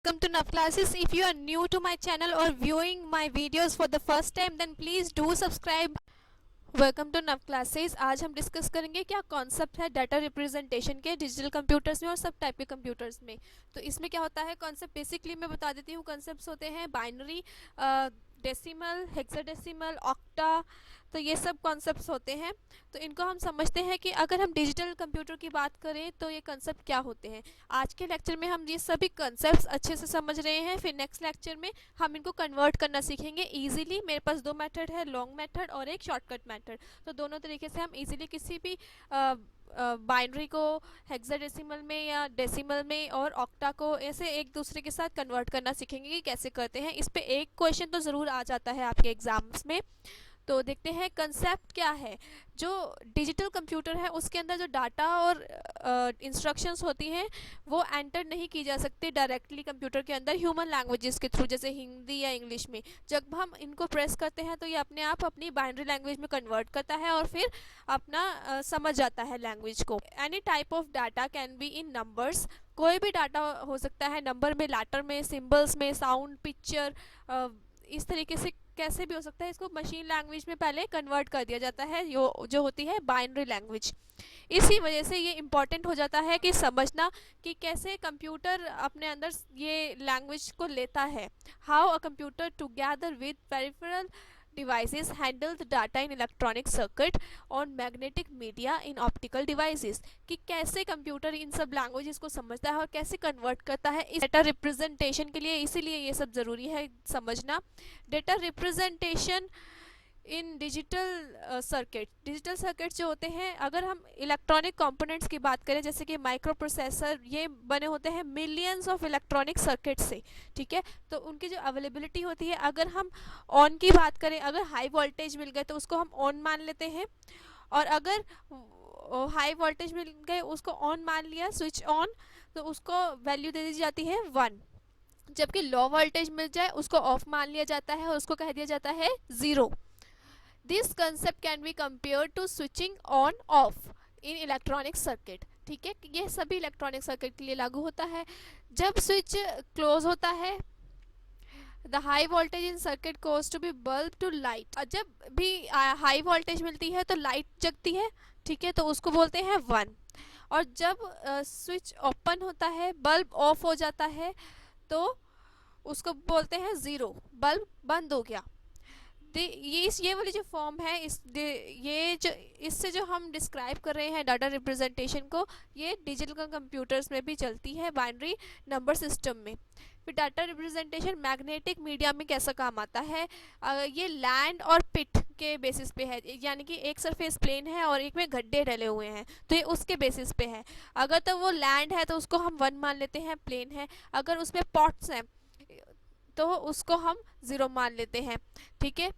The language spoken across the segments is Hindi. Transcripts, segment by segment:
Welcome to Nav Classes. If you are new to my channel or viewing my videos for the first time, then please do subscribe. Welcome to Nav classes. आज हम डिस्कस करेंगे क्या कॉन्सेप्ट है डाटा रिप्रेजेंटेशन के डिजिटल कंप्यूटर्स में और सब टाइप के कंप्यूटर्स में। तो इसमें क्या होता है कॉन्सेप्ट, बेसिकली मैं बता देती हूँ। कॉन्सेप्ट्स होते हैं बाइनरी, डेसिमल, हेक्साडेसिमल, ऑक्टा, तो ये सब कॉन्सेप्ट्स होते हैं। तो इनको हम समझते हैं कि अगर हम डिजिटल कंप्यूटर की बात करें तो ये कॉन्सेप्ट क्या होते हैं। आज के लेक्चर में हम ये सभी कॉन्सेप्ट्स अच्छे से समझ रहे हैं, फिर नेक्स्ट लेक्चर में हम इनको कन्वर्ट करना सीखेंगे ईजिली। मेरे पास दो मेथड है, लॉन्ग मेथड और एक शॉर्टकट मेथड। तो दोनों तरीके से हम ईजिली किसी भी बाइनरी को हेक्साडेसिमल में या डेसिमल में और ऑक्टा को ऐसे एक दूसरे के साथ कन्वर्ट करना सीखेंगे कि कैसे करते हैं। इस पे एक क्वेश्चन तो ज़रूर आ जाता है आपके एग्जाम्स में। तो देखते हैं कंसेप्ट क्या है। जो डिजिटल कंप्यूटर है उसके अंदर जो डाटा और इंस्ट्रक्शंस होती हैं वो एंटर नहीं की जा सकती डायरेक्टली कंप्यूटर के अंदर ह्यूमन लैंग्वेजेस के थ्रू, जैसे हिंदी या इंग्लिश में। जब हम इनको प्रेस करते हैं तो ये अपने आप अपनी बाइनरी लैंग्वेज में कन्वर्ट करता है और फिर अपना समझ जाता है लैंग्वेज को। Any type of data can be in numbers. कोई भी डाटा हो सकता है नंबर में, लेटर में, सिम्बल्स में, साउंड, पिक्चर, इस तरीके से कैसे भी हो सकता है। इसको मशीन लैंग्वेज में पहले कन्वर्ट कर दिया जाता है, जो होती है बाइनरी लैंग्वेज। इसी वजह से ये इम्पॉर्टेंट हो जाता है कि समझना कि कैसे कंप्यूटर अपने अंदर ये लैंग्वेज को लेता है। How a computer together with peripheral devices handle the data in electronic circuit और magnetic media in optical devices। कि कैसे कंप्यूटर इन सब लैंग्वेजेस को समझता है और कैसे कन्वर्ट करता है इस डेटा रिप्रेजेंटेशन के लिए। इसीलिए ये सब ज़रूरी है समझना। Data representation in digital circuit. Digital circuit जो होते हैं, अगर हम इलेक्ट्रॉनिक कंपोनेंट्स की बात करें जैसे कि माइक्रो प्रोसेसर, ये बने होते हैं मिलियंस ऑफ इलेक्ट्रॉनिक सर्किट से, ठीक है। तो उनकी जो अवेलेबिलिटी होती है, अगर हम ऑन की बात करें, अगर हाई वोल्टेज मिल गए तो उसको हम ऑन मान लेते हैं, और अगर हाई वोल्टेज मिल गए उसको ऑन मान लिया, स्विच ऑन, तो उसको वैल्यू दे दी जाती है 1। जबकि लो वोल्टेज मिल जाए उसको ऑफ मान लिया जाता है और उसको कह दिया जाता है 0। This concept can be compare to switching on off in electronic circuit, ठीक है। ये सभी इलेक्ट्रॉनिक सर्किट के लिए लागू होता है। जब स्विच क्लोज होता है, the high voltage in circuit goes to be bulb to light. जब भी हाई वोल्टेज मिलती है तो लाइट जगती है, ठीक है, तो उसको बोलते हैं 1। और जब स्विच ओपन होता है, बल्ब ऑफ हो जाता है, तो उसको बोलते हैं 0, बल्ब बंद हो गया। ये वाली जो फॉर्म है, इससे जो हम डिस्क्राइब कर रहे हैं डाटा रिप्रेजेंटेशन को, ये डिजिटल कंप्यूटर्स में भी चलती है, बाइनरी नंबर सिस्टम में। फिर डाटा रिप्रेजेंटेशन मैग्नेटिक मीडिया में कैसा काम आता है। ये लैंड और पिट के बेसिस पे है, यानी कि एक सरफेस प्लेन है और एक में गड्ढे डले हुए हैं, तो ये उसके बेसिस पे है। अगर तो वो लैंड है तो उसको हम 1 मान लेते हैं, प्लेन है। अगर उसमें पॉट्स हैं तो उसको हम 0 मान लेते हैं, ठीक है।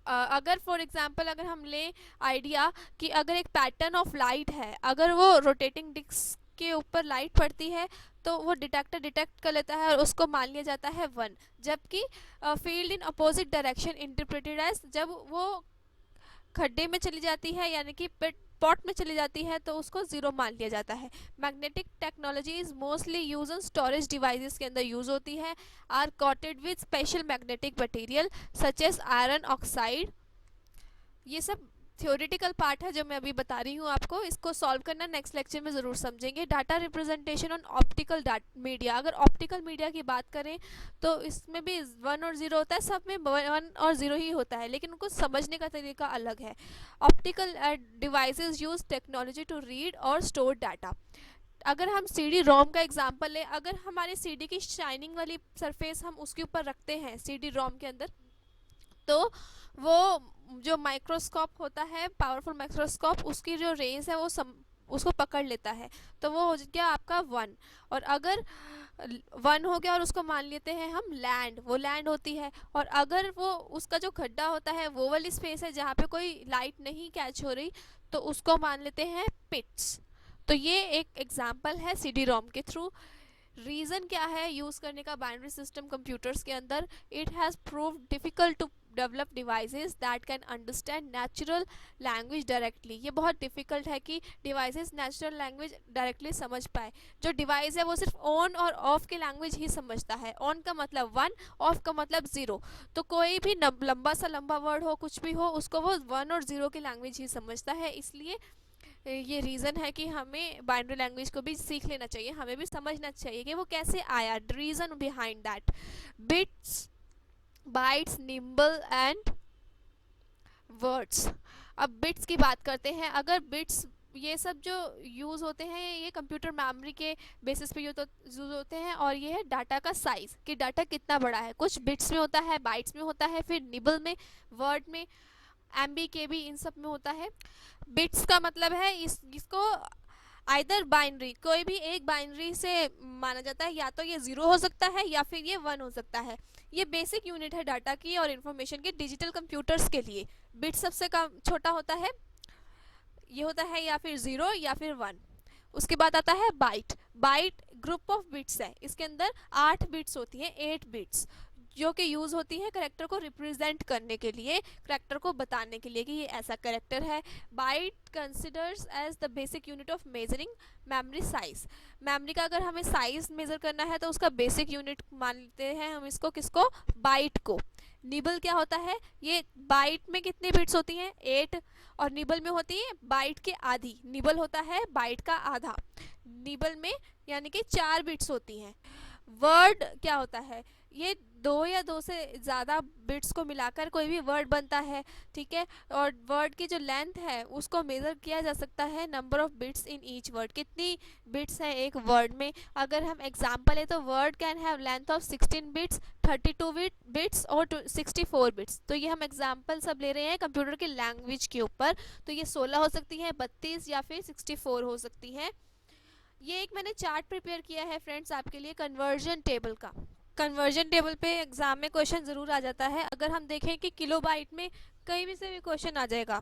अगर फॉर एग्जांपल अगर हम लें आइडिया कि अगर एक पैटर्न ऑफ लाइट है, अगर वो रोटेटिंग डिस्क के ऊपर लाइट पड़ती है तो वो डिटेक्टर डिटेक्ट कर लेता है और उसको मान लिया जाता है 1। जबकि field in opposite direction interpreted as, जब वो खड्डे में चली जाती है यानी कि पॉट में चली जाती है तो उसको 0 मान लिया जाता है। Magnetic technology is mostly use in storage devices के अंदर यूज होती है। Are coated with special magnetic material such as iron oxide. ये सब थ्योरेटिकल पार्ट है जो मैं अभी बता रही हूँ आपको। इसको सॉल्व करना नेक्स्ट लेक्चर में ज़रूर समझेंगे। Data representation on optical media. अगर ऑप्टिकल मीडिया की बात करें तो इसमें भी 1 और 0 होता है, सब में 1 और 0 ही होता है, लेकिन उनको समझने का तरीका अलग है। Optical devices use technology to read और स्टोर डाटा। अगर हम CD रोम का एग्जांपल लें, अगर हमारे CD की शाइनिंग वाली सरफेस हम उसके ऊपर रखते हैं CD रोम के अंदर, तो वो जो माइक्रोस्कोप होता है, पावरफुल माइक्रोस्कोप, उसकी जो रेज है वो उसको पकड़ लेता है, तो वो हो गया आपका 1। और अगर 1 हो गया और उसको मान लेते हैं हम लैंड, वो लैंड होती है। और अगर वो उसका जो खड्डा होता है वो वाली स्पेस है जहाँ पे कोई लाइट नहीं कैच हो रही, तो उसको मान लेते हैं पिट्स। तो ये एक एग्जांपल है CD रोम के थ्रू। रीज़न क्या है यूज़ करने का बाइनरी सिस्टम कंप्यूटर्स के अंदर? It has proved difficult to develop devices that can understand natural language directly. ये बहुत डिफ़िकल्ट है कि डिवाइसेस नेचुरल लैंग्वेज डायरेक्टली समझ पाए। जो डिवाइस है वो सिर्फ ऑन और ऑफ के लैंग्वेज ही समझता है। ऑन का मतलब 1, ऑफ का मतलब 0। तो कोई भी लंबा सा लंबा वर्ड हो, कुछ भी हो, उसको वो 1 और 0 की लैंग्वेज ही समझता है। इसलिए ये रीज़न है कि हमें बाइनरी लैंग्वेज को भी सीख लेना चाहिए, हमें भी समझना चाहिए कि वो कैसे आया, reason behind that. Bits, bytes, nimble and words. अब बिट्स की बात करते हैं। अगर बिट्स, ये सब जो यूज़ होते हैं ये कंप्यूटर मेमोरी के बेसिस पे यूज़ होते हैं, और ये है डाटा का साइज़, कि डाटा कितना बड़ा है। कुछ बिट्स में होता है, बाइट्स में होता है, फिर निबल में, वर्ड में, एमबी के भी, इन सब में होता है। बिट्स का मतलब है इसको आइदर बाइनरी, कोई भी एक बाइनरी से माना जाता है, या तो ये 0 हो सकता है या फिर ये 1 हो सकता है। ये बेसिक यूनिट है डाटा की और इन्फॉर्मेशन की डिजिटल कंप्यूटर्स के लिए। बिट सबसे कम छोटा होता है, ये होता है या फिर 0 या फिर 1। उसके बाद आता है byte. Byte group of bits है, इसके अंदर 8 बिट्स होती हैं, 8 बिट्स, जो कि यूज़ होती है करेक्टर को रिप्रेजेंट करने के लिए, करेक्टर को बताने के लिए कि ये ऐसा करेक्टर है। Byte considers as the basic unit of measuring memory size. Memory का अगर हमें साइज मेज़र करना है तो उसका बेसिक यूनिट मानते हैं हम इसको, किसको? बाइट को। निबल क्या होता है? ये बाइट में कितनी बिट्स होती हैं? 8, और निबल में होती है बाइट के आधी। निबल होता है बाइट का आधा, निबल में यानी कि 4 बिट्स होती हैं। वर्ड क्या होता है? ये 2 या 2 से ज़्यादा बिट्स को मिलाकर कोई भी वर्ड बनता है, ठीक है। और वर्ड की जो लेंथ है उसको मेज़र किया जा सकता है number of bits in each word, कितनी बिट्स हैं एक वर्ड में। अगर हम एग्जांपल है तो word can have length of 16 bits, 32 bits और 64 बिट्स। तो ये हम एग्जांपल सब ले रहे हैं कंप्यूटर की लैंग्वेज के ऊपर। तो ये 16 हो सकती है, 32 या फिर 64 हो सकती है। ये एक मैंने चार्ट प्रिपेयर किया है फ्रेंड्स आपके लिए कन्वर्जन टेबल का। कन्वर्जन टेबल पे एग्ज़ाम में क्वेश्चन ज़रूर आ जाता है। अगर हम देखें कि किलोबाइट में कहीं भी से भी क्वेश्चन आ जाएगा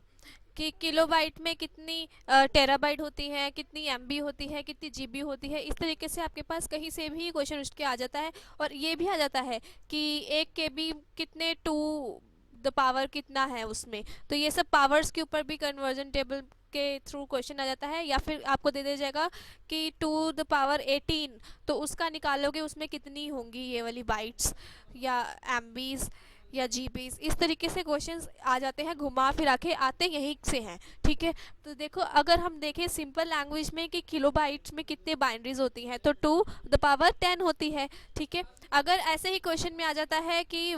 कि किलोबाइट में कितनी टेराबाइट होती है, कितनी एमबी होती है, कितनी जीबी होती है, इस तरीके से आपके पास कहीं से भी क्वेश्चन उठ के आ जाता है। और ये भी आ जाता है कि 1 केबी कितने 2 द पावर कितना है उसमें। तो ये सब पावर्स के ऊपर भी कन्वर्जन टेबल के थ्रू क्वेश्चन आ जाता है। या फिर आपको दे दिया जाएगा कि 2 द पावर 18, तो उसका निकालोगे उसमें कितनी होंगी ये वाली बाइट्स या एमबीज या जीबीज। इस तरीके से क्वेश्चंस आ जाते हैं, घुमा फिरा के आते यहीं से हैं, ठीक है। तो देखो अगर हम देखें सिंपल लैंग्वेज में कि किलोबाइट्स में कितने बाइनरीज होती हैं तो 2 द पावर 10 होती है, ठीक है। अगर ऐसे ही क्वेश्चन में आ जाता है कि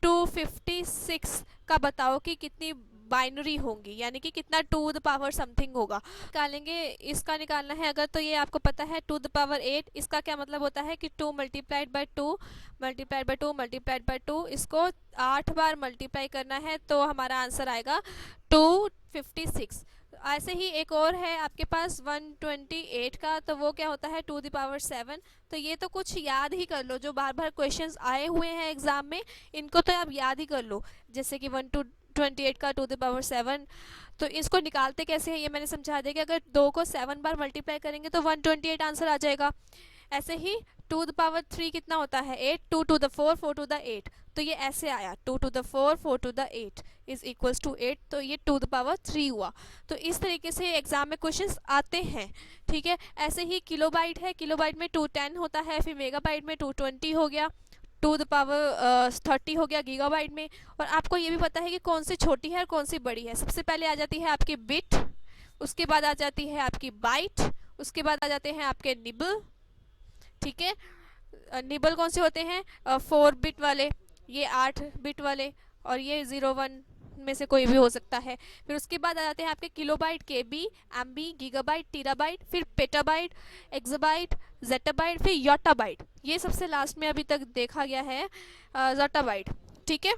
256 का बताओ कि कितनी बाइनरी होंगी, यानी कि कितना 2 द पावर समथिंग होगा, निकालेंगे। इसका निकालना है अगर, तो ये आपको पता है 2 द पावर 8। इसका क्या मतलब होता है कि 2 multiplied by 2 multiplied by 2 multiplied by 2, इसको 8 बार मल्टीप्लाई करना है तो हमारा आंसर आएगा 256। ऐसे ही एक और है आपके पास 128 का, तो वो क्या होता है 2 द पावर 7। तो ये तो कुछ याद ही कर लो, जो बार बार क्वेश्चंस आए हुए हैं एग्जाम में इनको तो आप याद ही कर लो। जैसे कि 128 का 2 द पावर 7, तो इसको निकालते कैसे है ये मैंने समझा दिया कि अगर 2 को 7 बार मल्टीप्लाई करेंगे तो 128 आंसर आ जाएगा। ऐसे ही 2 द पावर 3 कितना होता है 8, 2 टू द 4, 4 टू द 8, तो ये ऐसे आया 2 to the 4, 4 to the 8 is equals to 8, तो ये 2 द पावर 3 हुआ। तो इस तरीके से एग्जाम में क्वेश्चंस आते हैं, ठीक है। ऐसे ही किलोबाइट है, किलोबाइट में 210 होता है, फिर मेगाबाइट में 220 हो गया, 2 द पावर 30 हो गया गीगाबाइट में। और आपको ये भी पता है कि कौन सी छोटी है और कौन सी बड़ी है। सबसे पहले आ जाती है आपकी बिट, उसके बाद आ जाती है आपकी बाइट, उसके बाद आ जाते हैं आपके निबल, ठीक है। निबल कौन से होते हैं 4 बिट वाले, ये 8 बिट वाले, और ये 01 में से कोई भी हो सकता है। फिर उसके बाद आ जाते हैं आपके किलोबाइट, केबी, एमबी, गीगाबाइट, टीराबाइट, फिर पेटाबाइट, एक्साबाइट, जेटाबाइट, फिर योटाबाइट। ये सबसे लास्ट में अभी तक देखा गया है जोटाबाइट, ठीक है।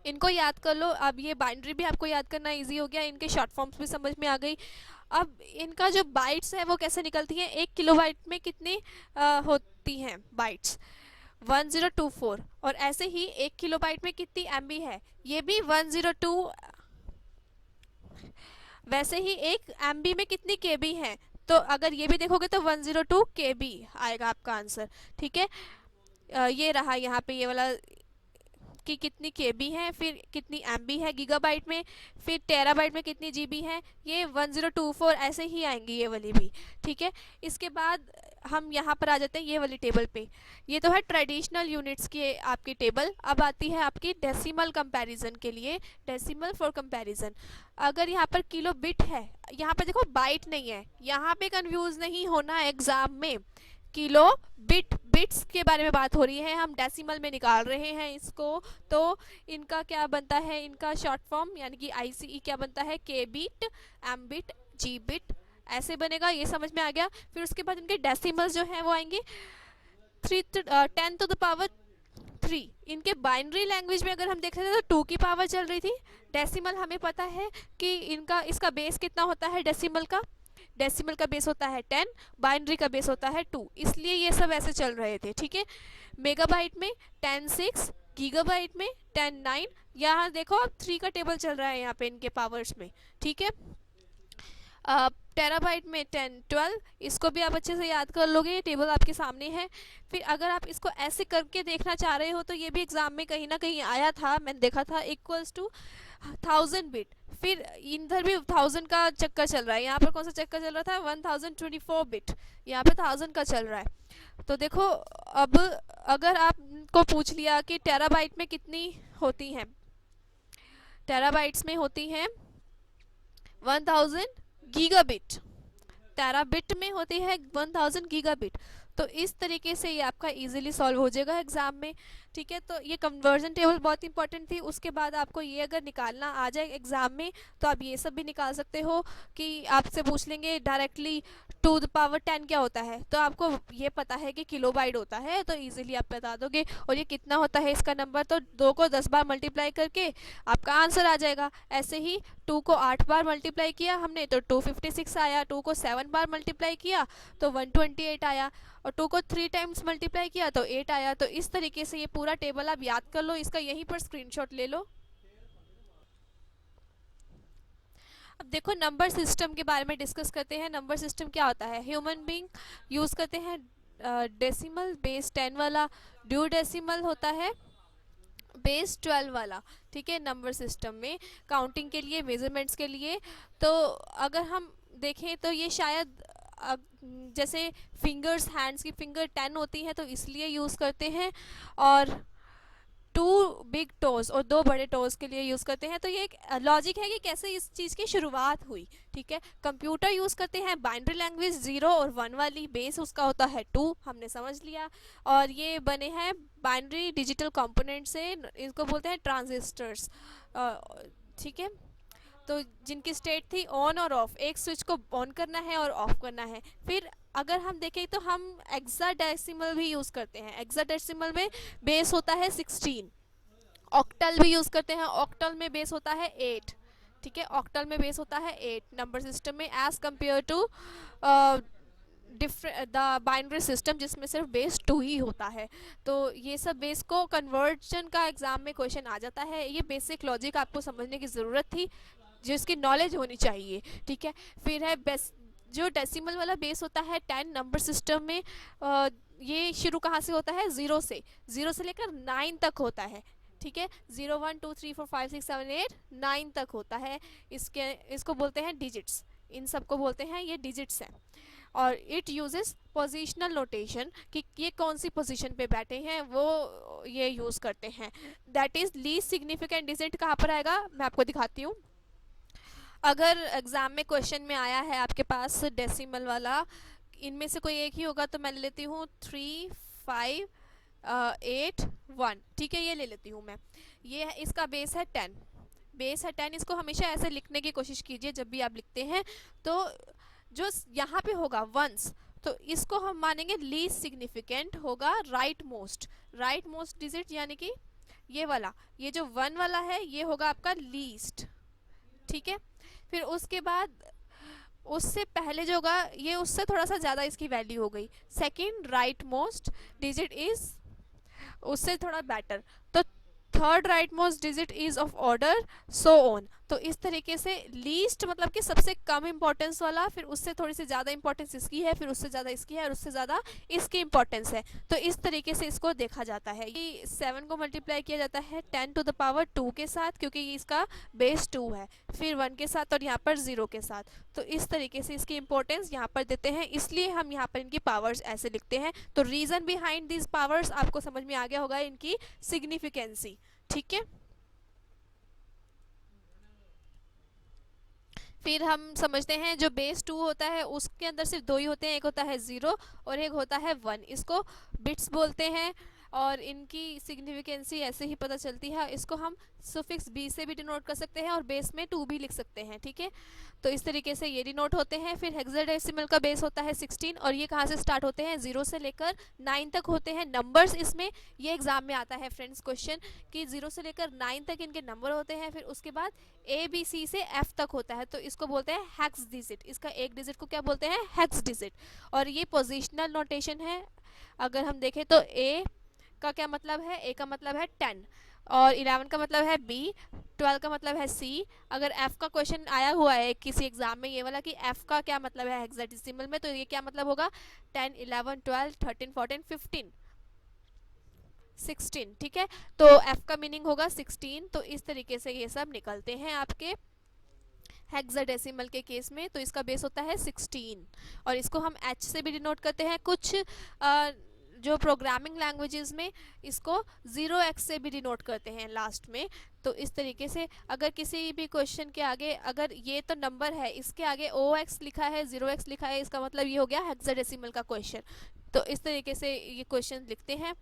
इनको याद कर लो। अब ये बाइनरी भी आपको याद करना इजी हो गया, इनके शॉर्ट फॉर्म्स भी समझ में आ गई। अब इनका जो बाइट्स है वो कैसे निकलती हैं, 1 किलोबाइट में कितनी होती हैं बाइट्स 1024, और ऐसे ही 1 किलोबाइट में कितनी एमबी है, ये भी 102। वैसे ही 1 एमबी में कितनी केबी है तो अगर ये भी देखोगे तो 102 KB आएगा आपका आंसर। ठीक है, ये रहा यहाँ पे ये वाला कि कितनी केबी है, फिर कितनी एमबी है गीगाबाइट में, फिर टेराबाइट में कितनी जीबी है, ये 1024 ऐसे ही आएंगी ये वाली भी। ठीक है, इसके बाद हम यहाँ पर आ जाते हैं ये वाली टेबल पे। ये तो है ट्रेडिशनल यूनिट्स की आपकी टेबल। अब आती है आपकी डेसिमल कंपैरिजन के लिए, डेसिमल फॉर कंपैरिजन। अगर यहाँ पर किलो बिट है, यहाँ पर देखो बाइट नहीं है, यहाँ पे कंफ्यूज नहीं होना एग्जाम में। किलो बिट, बिट्स के बारे में बात हो रही है, हम डेसिमल में निकाल रहे हैं इसको। तो इनका क्या बनता है, इनका शॉर्ट फॉर्म यानी कि आईसीई क्या बनता है, के बिट, एम बिट, जी बिट, ऐसे बनेगा। ये समझ में आ गया। फिर उसके बाद इनके डेसिमल्स जो है वो आएंगे 10 to the power 3। इनके बाइनरी लैंग्वेज में अगर हम देख रहे थे तो 2 की पावर चल रही थी। डेसिमल हमें पता है कि इनका इसका बेस कितना होता है डेसिमल का, डेसिमल का बेस होता है 10, बाइनरी का बेस होता है 2, इसलिए ये सब ऐसे चल रहे थे। ठीक है, मेगाबाइट में 10 6, गीगाबाइट में 10 9। यहाँ देखो अब 3 का टेबल चल रहा है यहाँ पे इनके पावर्स में। ठीक है, टेराबाइट में 10 12, इसको भी आप अच्छे से याद कर लोगे, ये टेबल आपके सामने है। फिर अगर आप इसको ऐसे करके देखना चाह रहे हो तो ये भी एग्जाम में कहीं ना कहीं आया था, मैंने देखा था, इक्वल्स टू 1000 बिट। फिर इधर भी 1000 का चक्कर चल रहा है, यहाँ पर कौन सा चक्कर चल रहा था, 1024 बिट, यहाँ पे 1000 का चल रहा है। तो देखो अब अगर आपको पूछ लिया कि टेराबाइट में कितनी होती हैं, टेराबाइट्स में होती हैं 1000 गीगाबिट, टेराबिट में होती है 1000 गीगाबिट। तो इस तरीके से ये आपका इजीली सॉल्व हो जाएगा एग्जाम में। ठीक है, तो ये कन्वर्जन टेबल बहुत इंपॉर्टेंट थी। उसके बाद आपको ये अगर निकालना आ जाए एग्जाम में तो आप ये सब भी निकाल सकते हो कि आपसे पूछ लेंगे डायरेक्टली 2 the power 10 क्या होता है, तो आपको ये पता है कि किलोबाइट होता है, तो इजीली आप बता दोगे। और ये कितना होता है इसका नंबर, तो 2 को 10 बार मल्टीप्लाई करके आपका आंसर आ जाएगा। ऐसे ही 2 को 8 बार मल्टीप्लाई किया हमने तो 256 आया, 2 को 7 बार मल्टीप्लाई किया तो 128 आया, और 2 को 3 टाइम्स मल्टीप्लाई किया तो 8 आया। तो इस तरीके से ये पूरा टेबल आप याद कर लो, इसका यहीं पर स्क्रीनशॉट ले लो। अब देखो नंबर सिस्टम के बारे में डिस्कस करते हैं। नंबर सिस्टम क्या होता है, ह्यूमन बीइंग यूज़ करते हैं डेसिमल बेस 10 वाला, ड्यू डेसिमल होता है बेस 12 वाला। ठीक है, नंबर सिस्टम में काउंटिंग के लिए, मेजरमेंट्स के लिए। तो अगर हम देखें तो ये शायद जैसे फिंगर्स, हैंड्स की फिंगर 10 होती हैं तो इसलिए यूज़ करते हैं, और 2 बिग टोज और 2 बड़े टोज के लिए यूज़ करते हैं। तो ये एक लॉजिक है कि कैसे इस चीज़ की शुरुआत हुई। ठीक है, कंप्यूटर यूज़ करते हैं बाइनरी लैंग्वेज 0 और 1 वाली, बेस उसका होता है 2, हमने समझ लिया। और ये बने हैं बाइनरी डिजिटल कंपोनेंट से, इसको बोलते हैं ट्रांजिस्टर्स। ठीक है, तो जिनकी स्टेट थी ऑन और ऑफ, एक स्विच को ऑन करना है और ऑफ करना है। फिर अगर हम देखें तो हम हेक्साडेसिमल भी यूज़ करते हैं। हेक्साडेसिमल में बेस होता है 16। ऑक्टल भी यूज़ करते हैं, ऑक्टल में बेस होता है 8। ठीक है, ऑक्टल में बेस होता है 8 नंबर सिस्टम में, as compare to the binary system जिसमें सिर्फ बेस 2 ही होता है। तो ये सब बेस को कन्वर्जन का एग्जाम में क्वेश्चन आ जाता है। ये बेसिक लॉजिक आपको समझने की ज़रूरत थी, जिसकी नॉलेज होनी चाहिए। ठीक है, फिर है बेस, जो डेसिमल वाला बेस होता है 10 नंबर सिस्टम में, ये शुरू कहाँ से होता है, 0 से, 0 से लेकर 9 तक होता है। ठीक है, 0 1 2 3 4 5 6 7 8 9 तक होता है। इसको बोलते हैं डिजिट्स, इन सबको बोलते हैं ये डिजिट्स हैं। और इट यूजेस पोजिशनल नोटेशन कि ये कौन सी पोजीशन पे बैठे हैं वो ये यूज़ करते हैं। That is least significant digit कहाँ पर आएगा, मैं आपको दिखाती हूँ। अगर एग्ज़ाम में क्वेश्चन में आया है आपके पास डेसिमल वाला, इनमें से कोई एक ही होगा, तो मैं ले लेती हूँ 3 5 8 1। ठीक है, ये ले लेती हूँ मैं। ये इसका बेस है 10, बेस है 10। इसको हमेशा ऐसे लिखने की कोशिश कीजिए जब भी आप लिखते हैं। तो जो यहाँ पे होगा वंस, तो इसको हम मानेंगे लीस्ट सिग्निफिकेंट होगा right most, right most digit, यानी कि ये वाला, ये जो 1 वाला है ये होगा आपका लीस्ट। ठीक है, फिर उसके बाद उससे पहले जो होगा ये उससे थोड़ा सा ज़्यादा इसकी वैल्यू हो गई। Second right most digit is उससे थोड़ा बेटर, तो third right most digit is of order, so on. तो इस तरीके से लीस्ट मतलब कि सबसे कम इंपॉर्टेंस वाला, फिर उससे थोड़ी सी ज़्यादा इंपॉर्टेंस इसकी है, फिर उससे ज़्यादा इसकी है, और उससे ज़्यादा इसकी इंपॉर्टेंस है। तो इस तरीके से इसको देखा जाता है। ये 7 को मल्टीप्लाई किया जाता है 10 टू द पावर 2 के साथ, क्योंकि इसका बेस 2 है, फिर 1 के साथ और यहाँ पर 0 के साथ। तो इस तरीके से इसकी इंपॉर्टेंस यहाँ पर देते हैं, इसलिए हम यहाँ पर इनकी पावर्स ऐसे लिखते हैं। तो रीज़न बिहाइंड दिस पावर्स आपको समझ में आ गया होगा, इनकी सिग्निफिकेंसी। ठीक है, फिर हम समझते हैं जो बेस 2 होता है उसके अंदर सिर्फ दो ही होते हैं, एक होता है 0 और एक होता है 1। इसको बिट्स बोलते हैं और इनकी सिग्निफिकेंसी ऐसे ही पता चलती है। इसको हम सुफिक्स बी से भी डिनोट कर सकते हैं और बेस में 2 भी लिख सकते हैं। ठीक है, तो इस तरीके से ये डिनोट होते हैं। फिर हेक्साडेसिमल का बेस होता है 16 और ये कहाँ से स्टार्ट होते हैं, 0 से लेकर 9 तक होते हैं नंबर्स। इसमें ये एग्जाम में आता है फ्रेंड्स क्वेश्चन कि 0 से लेकर 9 तक इनके नंबर होते हैं। फिर उसके बाद ए बी सी से एफ तक होता है, तो इसको बोलते हैं हेक्स डिजिट। इसका एक डिजिट को क्या बोलते हैं, हेक्स डिजिट। और ये पोजिशनल नोटेशन है। अगर हम देखें तो ए का क्या मतलब है, ए का मतलब है 10 और 11 का मतलब है बी, 12 का मतलब है सी। अगर एफ का क्वेश्चन आया हुआ है किसी एग्जाम में ये वाला कि एफ का क्या मतलब है हेक्साडेसिमल में, तो ये क्या मतलब होगा 10 11 12 13 14 15 16। ठीक है, तो एफ का मीनिंग होगा 16। तो इस तरीके से ये सब निकलते हैं आपके हेक्साडेसिमल के केस में। तो इसका बेस होता है 16 और इसको हम एच से भी डिनोट करते हैं। कुछ जो प्रोग्रामिंग लैंग्वेजेस में इसको 0x से भी डिनोट करते हैं लास्ट में। तो इस तरीके से अगर किसी भी क्वेश्चन के आगे, अगर ये तो नंबर है, इसके आगे OX लिखा है, 0x लिखा है, इसका मतलब ये हो गया हेक्साडेसिमल का क्वेश्चन। तो इस तरीके से ये क्वेश्चन लिखते हैं।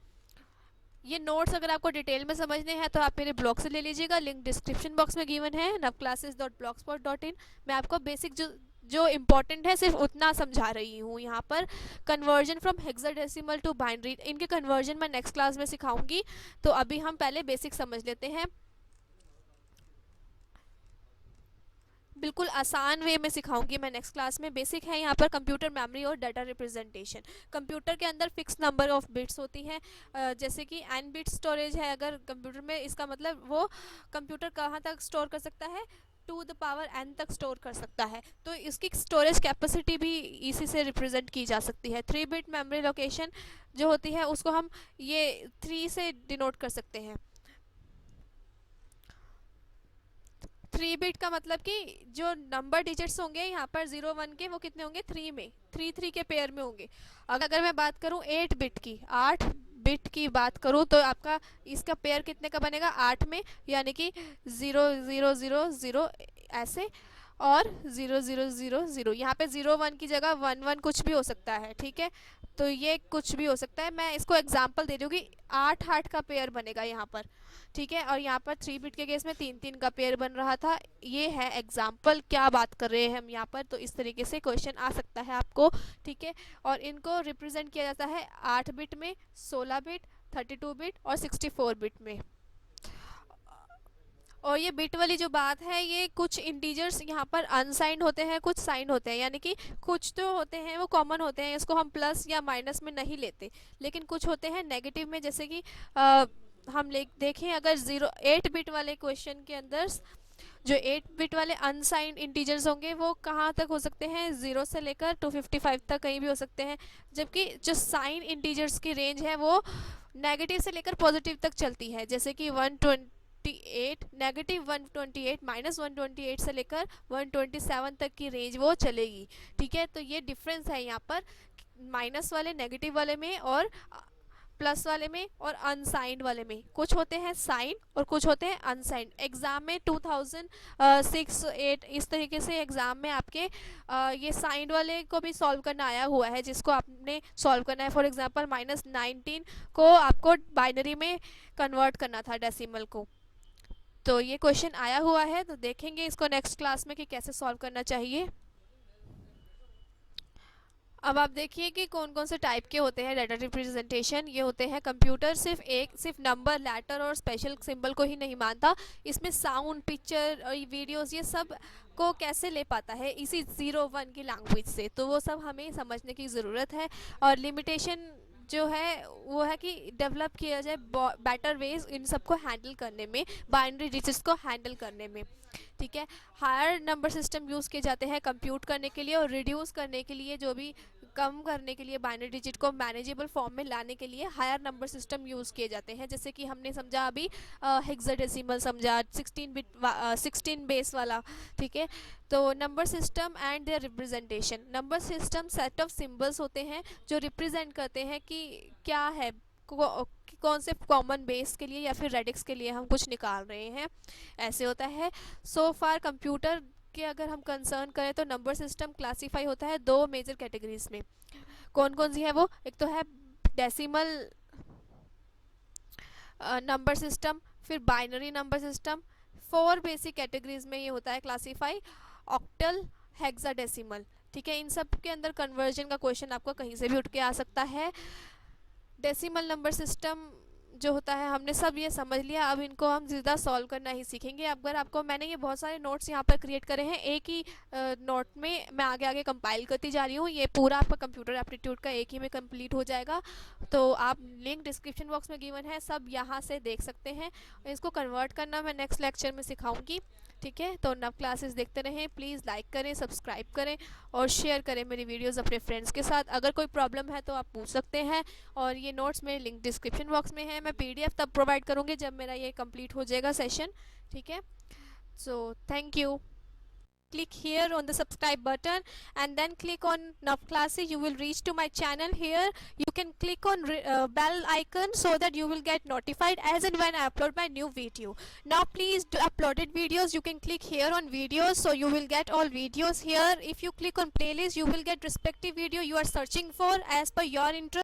ये नोट्स अगर आपको डिटेल में समझने हैं तो आप मेरे ब्लॉग से ले लीजिएगा, लिंक डिस्क्रिप्शन बॉक्स में गिवन है navclasses.blogspot.in। मैं आपको बेसिक जो इम्पोर्टेंट है सिर्फ उतना समझा रही हूँ यहाँ पर। Conversion from hexadecimal to binary, इनके कन्वर्जन मैं नेक्स्ट क्लास में सिखाऊंगी। तो अभी हम पहले बेसिक समझ लेते हैं, बिल्कुल आसान वे में सिखाऊंगी मैं नेक्स्ट क्लास में। बेसिक है यहाँ पर कंप्यूटर मेमोरी और डाटा रिप्रेजेंटेशन। कंप्यूटर के अंदर फिक्स नंबर ऑफ बिट्स होती हैं, जैसे कि n बिट स्टोरेज है अगर कंप्यूटर में, इसका मतलब वो कंप्यूटर कहाँ तक स्टोर कर सकता है, टू द पावर n तक स्टोर कर सकता है। तो इसकी स्टोरेज कैपेसिटी भी इसी से रिप्रेजेंट की जा सकती है। 3 बिट मेमोरी लोकेशन जो होती है उसको हम ये 3 से डिनोट कर सकते हैं। 3 बिट का मतलब कि जो नंबर डिजिट्स होंगे यहाँ पर 0 1 के, वो कितने होंगे 3 में, 3 3 के पेयर में होंगे। अगर मैं बात करूँ 8 बिट की, 8 बिट की बात करूँ तो आपका इसका पेयर कितने का बनेगा 8 में, यानी कि 0 0 0 0 ऐसे और 0 0 0 0। यहाँ पे 0 1 की जगह 1 1 कुछ भी हो सकता है। ठीक है, तो ये कुछ भी हो सकता है। मैं इसको एग्जांपल दे रही हूँ कि 8 8 का पेयर बनेगा यहाँ पर। ठीक है, और यहाँ पर 3 बिट के केस में 3 3 का पेयर बन रहा था। ये है एग्जाम्पल, क्या बात कर रहे हैं हम यहाँ पर। तो इस तरीके से क्वेश्चन आ सकता है आपको। ठीक है, और इनको रिप्रेजेंट किया जाता है 8 बिट में, 16 बिट, 32 बिट और 64 बिट में। और ये बिट वाली जो बात है, ये कुछ इंटीजर्स यहाँ पर अनसाइंड होते हैं, कुछ साइन होते हैं, यानी कि कुछ तो होते हैं वो कॉमन होते हैं, इसको हम प्लस या माइनस में नहीं लेते, लेकिन कुछ होते हैं नेगेटिव में। जैसे कि हम देखें अगर 8 बिट वाले क्वेश्चन के अंदर जो 8 बिट वाले अनसाइंड इंटीजर्स होंगे वो कहाँ तक हो सकते हैं, 0 से लेकर 255 तक कहीं भी हो सकते हैं। जबकि जो साइन इंटीजर्स की रेंज है वो नेगेटिव से लेकर पॉजिटिव तक चलती है, जैसे कि 128 नेगेटिव 128 माइनस 128 से लेकर 127 तक की रेंज वो चलेगी। ठीक है, तो ये डिफरेंस है यहाँ पर माइनस वाले नेगेटिव वाले में और प्लस वाले में और अनसाइंड वाले में। कुछ होते हैं साइन और कुछ होते हैं अनसाइंड। एग्ज़ाम में 2006 8 इस तरीके से एग्ज़ाम में आपके ये साइंड वाले को भी सॉल्व करना आया हुआ है, जिसको आपने सॉल्व करना है। फॉर एग्जांपल -19 को आपको बाइनरी में कन्वर्ट करना था डेसिमल को। तो ये क्वेश्चन आया हुआ है, तो देखेंगे इसको नेक्स्ट क्लास में कि कैसे सॉल्व करना चाहिए। अब आप देखिए कि कौन कौन से टाइप के होते हैं डाटा रिप्रेजेंटेशन। ये होते हैं कंप्यूटर सिर्फ नंबर, लेटर और स्पेशल सिंबल को ही नहीं मानता, इसमें साउंड, पिक्चर और वीडियोस ये सब को कैसे ले पाता है इसी 0 1 की लैंग्वेज से। तो वो सब हमें समझने की ज़रूरत है। और लिमिटेशन जो है वो है कि डेवलप किया जाए बेटर वेज इन सबको हैंडल करने में, बाइनरी डिजिट्स को हैंडल करने में। ठीक है, हायर नंबर सिस्टम यूज़ किए जाते हैं कंप्यूट करने के लिए और रिड्यूस करने के लिए, जो भी कम करने के लिए, बाइनरी डिजिट को मैनेजेबल फॉर्म में लाने के लिए हायर नंबर सिस्टम यूज़ किए जाते हैं। जैसे कि हमने समझा अभी हेक्साडेसिमल समझा, 16 बेस वाला। ठीक है, तो number system and their representation. Number system set of symbols होते हैं जो रिप्रेजेंट करते हैं कि क्या है, कौन से कॉमन बेस के लिए या फिर रेडिक्स के लिए हम कुछ निकाल रहे हैं, ऐसे होता है। सो फार कंप्यूटर के अगर हम कंसर्न करें तो नंबर सिस्टम क्लासीफाई होता है दो मेजर कैटेगरीज में। कौन कौन सी है वो? एक तो है डेसिमल नंबर सिस्टम, फिर binary number system. 4 basic categories में ये होता है क्लासीफाई, ऑक्टल, हेक्साडेसिमल। ठीक है, इन सब के अंदर कन्वर्जन का क्वेश्चन आपको कहीं से भी उठ के आ सकता है। डेसिमल नंबर सिस्टम जो होता है, हमने सब ये समझ लिया, अब इनको हम ज़्यादा सॉल्व करना ही सीखेंगे। अगर आपको, मैंने ये बहुत सारे नोट्स यहाँ पर क्रिएट करे हैं, एक ही नोट में मैं आगे आगे कंपाइल करती जा रही हूँ। ये पूरा आपका कंप्यूटर एप्टीट्यूड का एक ही में कंप्लीट हो जाएगा, तो आप लिंक डिस्क्रिप्शन बॉक्स में गिवन है, सब यहाँ से देख सकते हैं। इसको कन्वर्ट करना मैं नेक्स्ट लेक्चर में सिखाऊंगी। ठीक है, तो नव क्लासेस देखते रहें, प्लीज़ लाइक करें, सब्सक्राइब करें और शेयर करें मेरी वीडियोस अपने फ्रेंड्स के साथ। अगर कोई प्रॉब्लम है तो आप पूछ सकते हैं, और ये नोट्स मेरे लिंक डिस्क्रिप्शन बॉक्स में है। मैं पीडीएफ तब प्रोवाइड करूँगी जब मेरा ये कंप्लीट हो जाएगा सेशन। ठीक है, so thank you. Click here on the subscribe button and then click on Nav classes. You will reach to my channel. Here you can click on bell icon so that you will get notified as and when I upload my new video. Now please do uploaded videos, you can click here on videos, so you will get all videos here. If you click on playlist, you will get respective video you are searching for as per your interest.